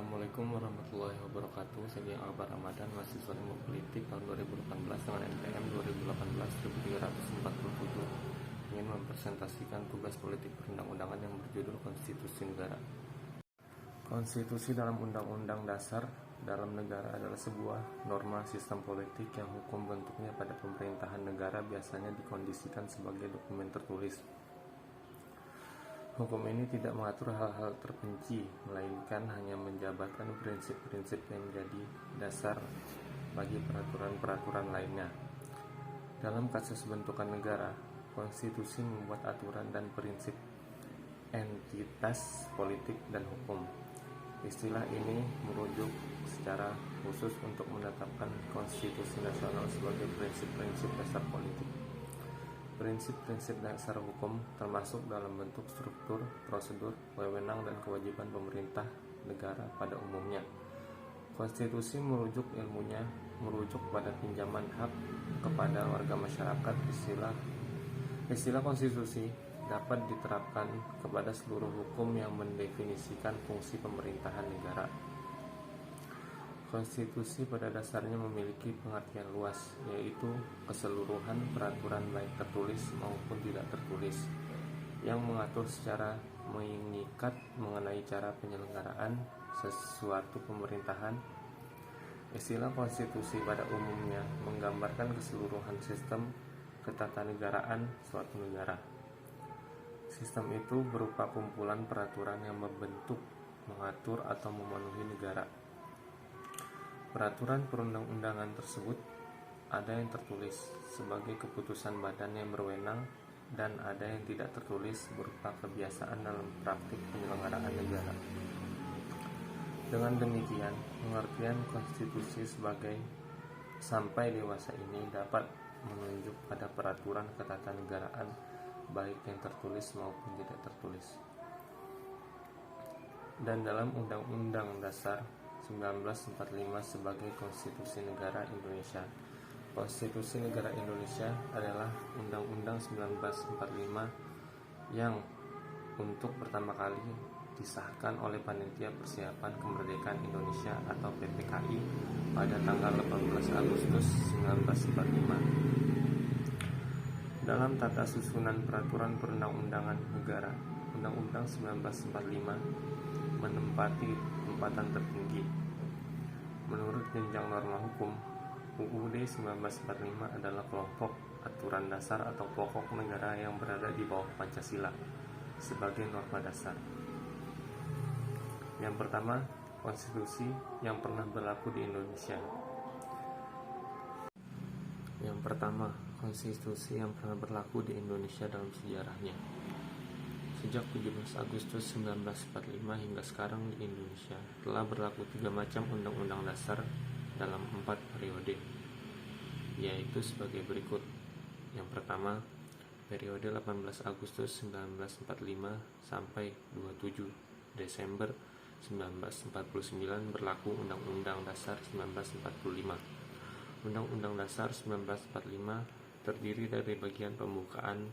Assalamualaikum warahmatullahi wabarakatuh. Saya Albar Ramadan, mahasiswa ilmu politik tahun 2018 dengan NPM 2018-1347, ingin mempresentasikan tugas politik perundang-undangan yang berjudul Konstitusi Negara. Konstitusi dalam Undang-Undang Dasar dalam negara adalah sebuah norma sistem politik yang hukum bentuknya pada pemerintahan negara biasanya dikondisikan sebagai dokumen tertulis. Hukum ini tidak mengatur hal-hal terperinci, melainkan hanya menjabarkan prinsip-prinsip yang menjadi dasar bagi peraturan-peraturan lainnya. Dalam kasus bentukan negara, konstitusi membuat aturan dan prinsip entitas politik dan hukum. Istilah ini merujuk secara khusus untuk menetapkan konstitusi nasional sebagai prinsip-prinsip dasar politik. Prinsip-prinsip dasar hukum termasuk dalam bentuk struktur, prosedur, wewenang, dan kewajiban pemerintah negara pada umumnya. Konstitusi merujuk pada pinjaman hak kepada warga masyarakat. Istilah konstitusi dapat diterapkan kepada seluruh hukum yang mendefinisikan fungsi pemerintahan negara. Konstitusi pada dasarnya memiliki pengertian luas, yaitu keseluruhan peraturan baik tertulis maupun tidak tertulis, yang mengatur secara mengikat mengenai cara penyelenggaraan sesuatu pemerintahan. Istilah konstitusi pada umumnya menggambarkan keseluruhan sistem ketatanegaraan suatu negara. Sistem itu berupa kumpulan peraturan yang membentuk, mengatur, atau memenuhi negara. Peraturan perundang-undangan tersebut ada yang tertulis sebagai keputusan badan yang berwenang dan ada yang tidak tertulis berupa kebiasaan dalam praktik penyelenggaraan negara. Dengan demikian, pengertian konstitusi sebagai sampai dewasa ini dapat menunjuk pada peraturan ketatanegaraan baik yang tertulis maupun tidak tertulis. Dan dalam Undang-Undang Dasar 1945 sebagai Konstitusi Negara Indonesia. Konstitusi Negara Indonesia adalah Undang-Undang 1945 yang untuk pertama kali disahkan oleh Panitia Persiapan Kemerdekaan Indonesia atau PPKI pada tanggal 18 Agustus 1945. Dalam tata susunan peraturan perundang-undangan negara, Undang-Undang 1945 menempati tempatan tertinggi. Menurut jenjang norma hukum, UUD 1945 adalah kelompok aturan dasar atau pokok negara yang berada di bawah Pancasila sebagai norma dasar. Yang pertama, konstitusi yang pernah berlaku di Indonesia. Yang pertama, konstitusi yang pernah berlaku di Indonesia dalam sejarahnya. Sejak 17 Agustus 1945 hingga sekarang di Indonesia telah berlaku 3 macam undang-undang dasar dalam 4 periode, yaitu sebagai berikut. Yang pertama, periode 18 Agustus 1945 sampai 27 Desember 1949 berlaku Undang-Undang Dasar 1945. Undang-Undang Dasar 1945 terdiri dari bagian pembukaan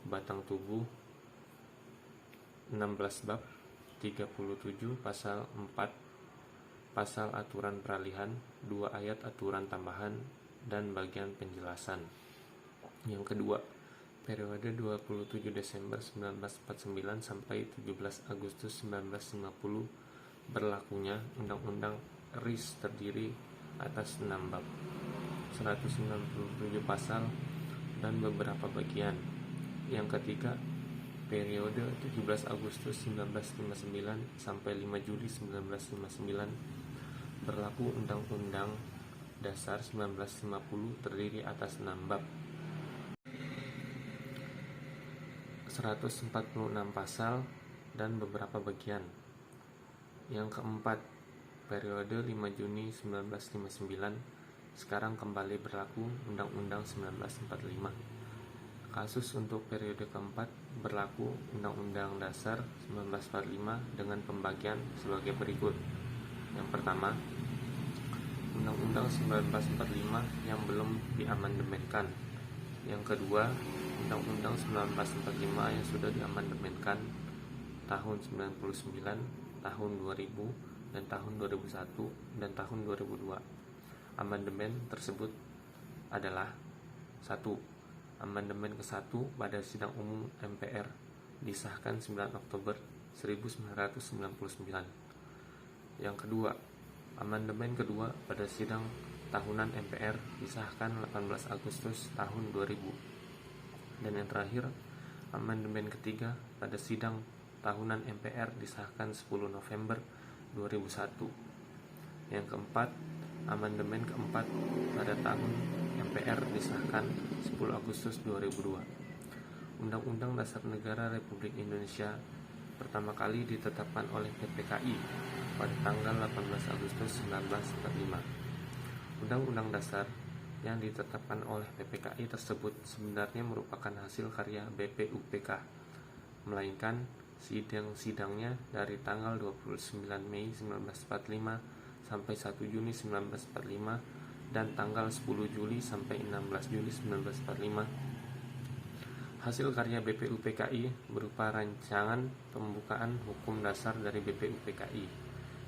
batang tubuh 16 bab, 37 pasal 4, pasal aturan peralihan, 2 ayat aturan tambahan, dan bagian penjelasan. Yang kedua, periode 27 Desember 1949 sampai 17 Agustus 1950 berlakunya Undang-Undang RIS terdiri atas 6 bab, 197 pasal, dan beberapa bagian. Yang ketiga, periode 17 Agustus 1959 sampai 5 Juli 1959 berlaku Undang-Undang Dasar 1950 terdiri atas 6 bab, 146 pasal, dan beberapa bagian. Yang keempat, periode 5 Juni 1959 sekarang kembali berlaku Undang-Undang 1945. Kasus untuk periode keempat berlaku Undang-Undang Dasar 1945 dengan pembagian sebagai berikut. Yang pertama, Undang-Undang 1945 yang belum diamandemenkan. Yang kedua, Undang-Undang 1945 yang sudah diamandemenkan tahun 99, tahun 2000, dan tahun 2001 dan tahun 2002. Amandemen tersebut adalah 1. Amandemen ke-1 pada sidang umum MPR disahkan 9 Oktober 1999. Yang kedua, amandemen kedua pada sidang tahunan MPR disahkan 18 Agustus tahun 2000. Dan yang terakhir, amandemen ketiga pada sidang tahunan MPR disahkan 10 November 2001. Yang keempat, amandemen keempat pada tahun MPR disahkan 10 Agustus 2002. Undang-Undang Dasar Negara Republik Indonesia pertama kali ditetapkan oleh PPKI pada tanggal 18 Agustus 1945. Undang-Undang Dasar yang ditetapkan oleh PPKI tersebut sebenarnya merupakan hasil karya BPUPK, melainkan sidang-sidangnya dari tanggal 29 Mei 1945 sampai 1 Juni 1945 dan tanggal 10 Juli sampai 16 Juli 1945. Hasil karya BPUPKI berupa rancangan pembukaan hukum dasar dari BPUPKI.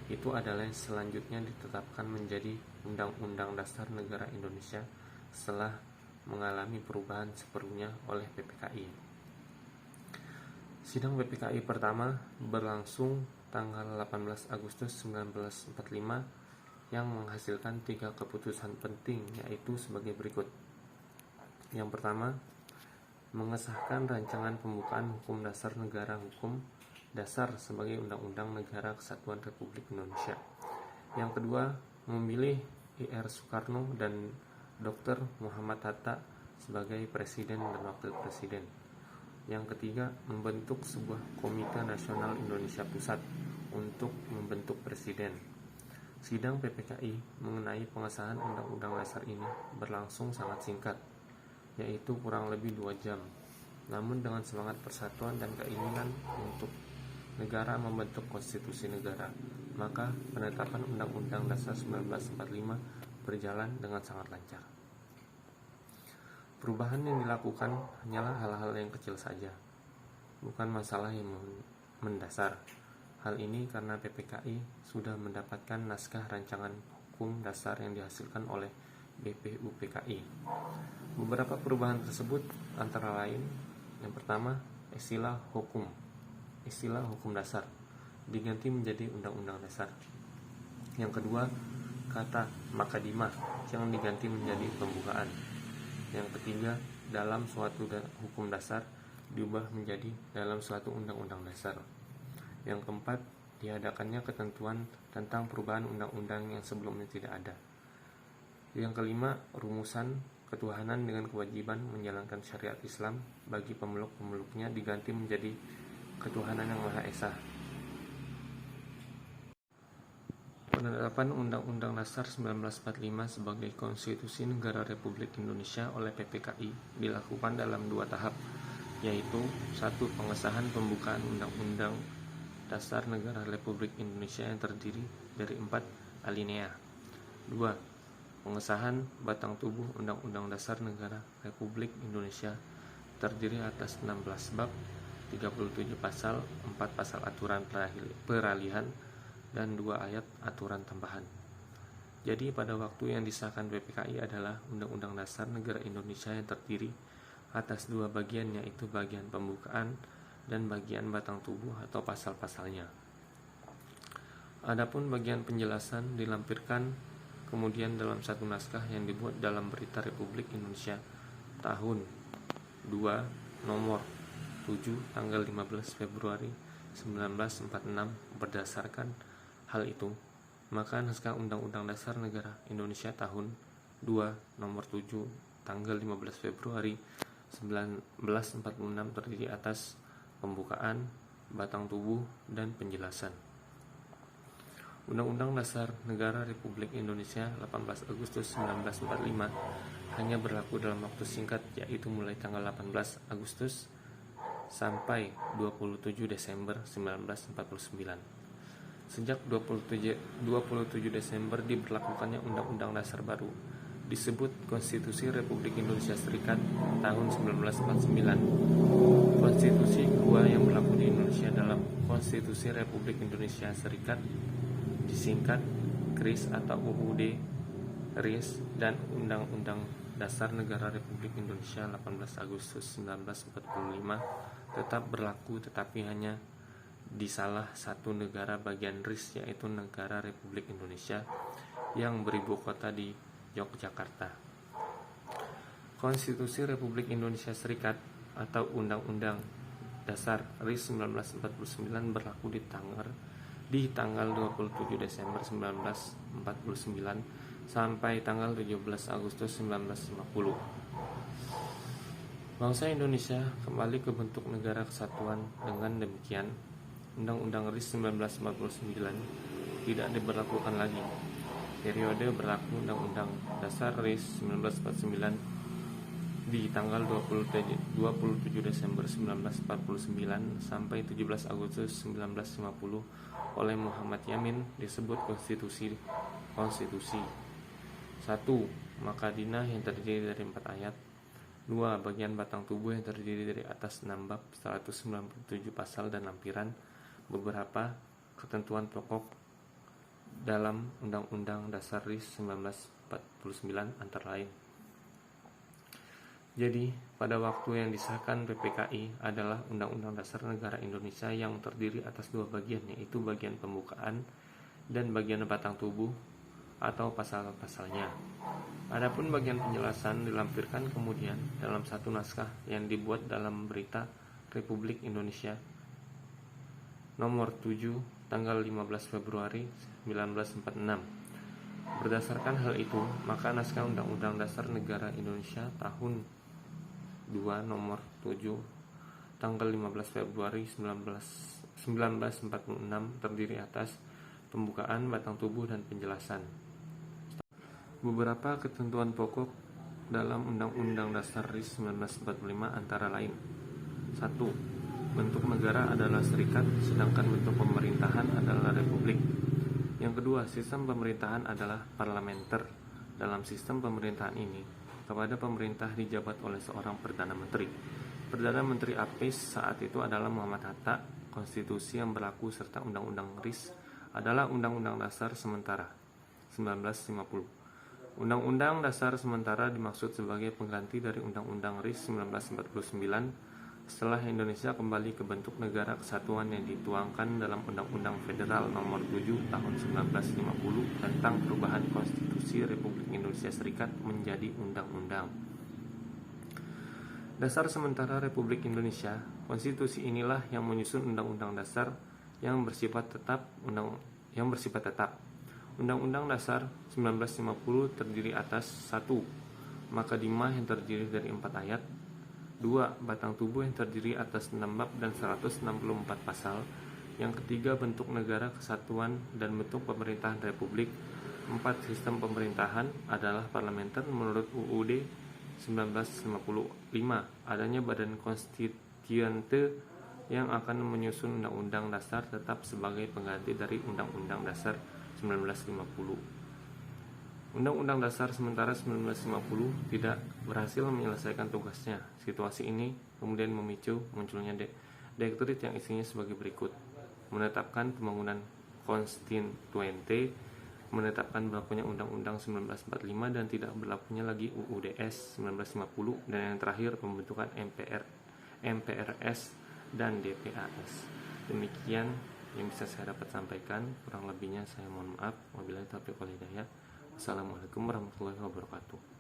Itu adalah yang selanjutnya ditetapkan menjadi Undang-Undang Dasar Negara Indonesia setelah mengalami perubahan sepenuhnya oleh PPKI. Sidang PPKI pertama berlangsung tanggal 18 Agustus 1945 yang menghasilkan 3 keputusan penting, yaitu sebagai berikut. Yang pertama, mengesahkan rancangan pembukaan hukum dasar negara hukum dasar sebagai Undang-Undang Negara Kesatuan Republik Indonesia. Yang kedua, memilih Ir Soekarno dan Dr. Muhammad Hatta sebagai Presiden dan Wakil Presiden. Yang ketiga, membentuk sebuah Komite Nasional Indonesia Pusat untuk membentuk Presiden. Sidang PPKI mengenai pengesahan Undang-Undang Dasar ini berlangsung sangat singkat, yaitu kurang lebih 2 jam. Namun dengan semangat persatuan dan keinginan untuk negara membentuk konstitusi negara, maka penetapan Undang-Undang Dasar 1945 berjalan dengan sangat lancar. Perubahan yang dilakukan hanyalah hal-hal yang kecil saja, bukan masalah yang mendasar. Hal ini karena PPKI sudah mendapatkan naskah rancangan hukum dasar yang dihasilkan oleh BPUPKI. Beberapa perubahan tersebut antara lain, yang pertama, istilah hukum dasar diganti menjadi undang-undang dasar. Yang kedua, kata makadimah yang diganti menjadi pembukaan. Yang ketiga, dalam suatu hukum dasar diubah menjadi dalam suatu undang-undang dasar. Yang keempat, diadakannya ketentuan tentang perubahan undang-undang yang sebelumnya tidak ada. Yang kelima, rumusan ketuhanan dengan kewajiban menjalankan syariat Islam bagi pemeluk-pemeluknya diganti menjadi ketuhanan yang Maha Esa. Penetapan Undang-Undang Dasar 1945 sebagai Konstitusi Negara Republik Indonesia oleh PPKI dilakukan dalam 2 tahap, yaitu 1. Pengesahan pembukaan Undang-Undang Dasar Negara Republik Indonesia yang terdiri dari 4 alinea. 2. Pengesahan batang tubuh Undang-Undang Dasar Negara Republik Indonesia terdiri atas 16 bab, 37 pasal, 4 pasal aturan peralihan, dan 2 ayat aturan tambahan. Jadi pada waktu yang disahkan PPKI adalah Undang-Undang Dasar Negara Indonesia yang terdiri atas 2 bagian, yaitu bagian pembukaan dan bagian batang tubuh atau pasal-pasalnya. Adapun bagian penjelasan dilampirkan kemudian dalam satu naskah yang dibuat dalam Berita Republik Indonesia tahun 2 nomor 7 tanggal 15 Februari 1946. Berdasarkan hal itu, maka naskah Undang-Undang Dasar Negara Indonesia tahun 2 nomor 7 tanggal 15 Februari 1946 terdiri atas pembukaan, batang tubuh, dan penjelasan. Undang-Undang Dasar Negara Republik Indonesia 18 Agustus 1945 hanya berlaku dalam waktu singkat, yaitu mulai tanggal 18 Agustus sampai 27 Desember 1949. Sejak 27 Desember diberlakukannya Undang-Undang Dasar baru, disebut Konstitusi Republik Indonesia Serikat tahun 1949. Konstitusi kedua yang berlaku di Indonesia dalam Konstitusi Republik Indonesia Serikat disingkat KRIS atau UUD RIS, dan Undang-Undang Dasar Negara Republik Indonesia 18 Agustus 1945 tetap berlaku, tetapi hanya di salah satu negara bagian RIS, yaitu Negara Republik Indonesia yang beribu kota di Yogyakarta. Konstitusi Republik Indonesia Serikat atau Undang-Undang Dasar RIS 1949 berlaku di tanggal 27 Desember 1949 sampai tanggal 17 Agustus 1950. Bangsa Indonesia kembali ke bentuk negara kesatuan. Dengan demikian, Undang-Undang RIS 1949 tidak diberlakukan lagi. Periode berlaku Undang-Undang Dasar RIS 1949 di tanggal 27 Desember 1949 sampai 17 Agustus 1950 oleh Muhammad Yamin disebut konstitusi. 1. Makadinah yang terdiri dari 4 ayat. 2. Bagian batang tubuh yang terdiri dari atas 6 bab, 197 pasal dan lampiran. Beberapa ketentuan pokok dalam Undang-Undang Dasar RIS 1949 antara lain. Jadi, pada waktu yang disahkan PPKI adalah Undang-Undang Dasar Negara Indonesia yang terdiri atas 2 bagian, yaitu bagian pembukaan dan bagian batang tubuh atau pasal-pasalnya. Adapun bagian penjelasan dilampirkan kemudian dalam satu naskah yang dibuat dalam Berita Republik Indonesia nomor 7 tanggal 15 Februari 1946. Berdasarkan hal itu, maka naskah Undang-Undang Dasar Negara Indonesia tahun 2 nomor 7 tanggal 15 Februari 1946 terdiri atas pembukaan, batang tubuh, dan penjelasan. Beberapa ketentuan pokok dalam Undang-Undang Dasar RIS 1945 antara lain. 1. Bentuk negara adalah serikat, sedangkan bentuk pemerintahan adalah republik. Yang kedua, sistem pemerintahan adalah parlementer. Dalam sistem pemerintahan ini, kepada pemerintah dijabat oleh seorang Perdana Menteri. Perdana Menteri APIS saat itu adalah Muhammad Hatta. Konstitusi yang berlaku serta Undang-Undang RIS adalah Undang-Undang Dasar Sementara 1950. Undang-Undang Dasar Sementara dimaksud sebagai pengganti dari Undang-Undang RIS 1949 setelah Indonesia kembali ke bentuk negara kesatuan yang dituangkan dalam Undang-Undang Federal Nomor 7 Tahun 1950 tentang perubahan Konstitusi Republik Indonesia Serikat menjadi undang-undang. Dasar Sementara Republik Indonesia. Konstitusi inilah yang menyusun Undang-Undang Dasar yang bersifat tetap. Undang-Undang Dasar 1950 terdiri atas 1. Makadimah yang terdiri dari 4 ayat. 2. Batang tubuh yang terdiri atas 6 bab dan 164 pasal. Yang ketiga, bentuk negara kesatuan dan bentuk pemerintahan republik. 4. Sistem pemerintahan adalah parlementer menurut UUD 1955. Adanya badan konstituante yang akan menyusun Undang-Undang Dasar tetap sebagai pengganti dari Undang-Undang Dasar 1950. Undang-Undang Dasar Sementara 1950 tidak berhasil menyelesaikan tugasnya. Situasi ini kemudian memicu munculnya Dekret yang isinya sebagai berikut. Menetapkan pembangunan konstituente, menetapkan berlakunya Undang-Undang 1945 dan tidak berlakunya lagi UUDS 1950, dan yang terakhir pembentukan MPRS dan DPAS. Demikian yang bisa saya dapat sampaikan, kurang lebihnya saya mohon maaf. Wabillahi taufiq wal hidayah. Assalamualaikum warahmatullahi wabarakatuh.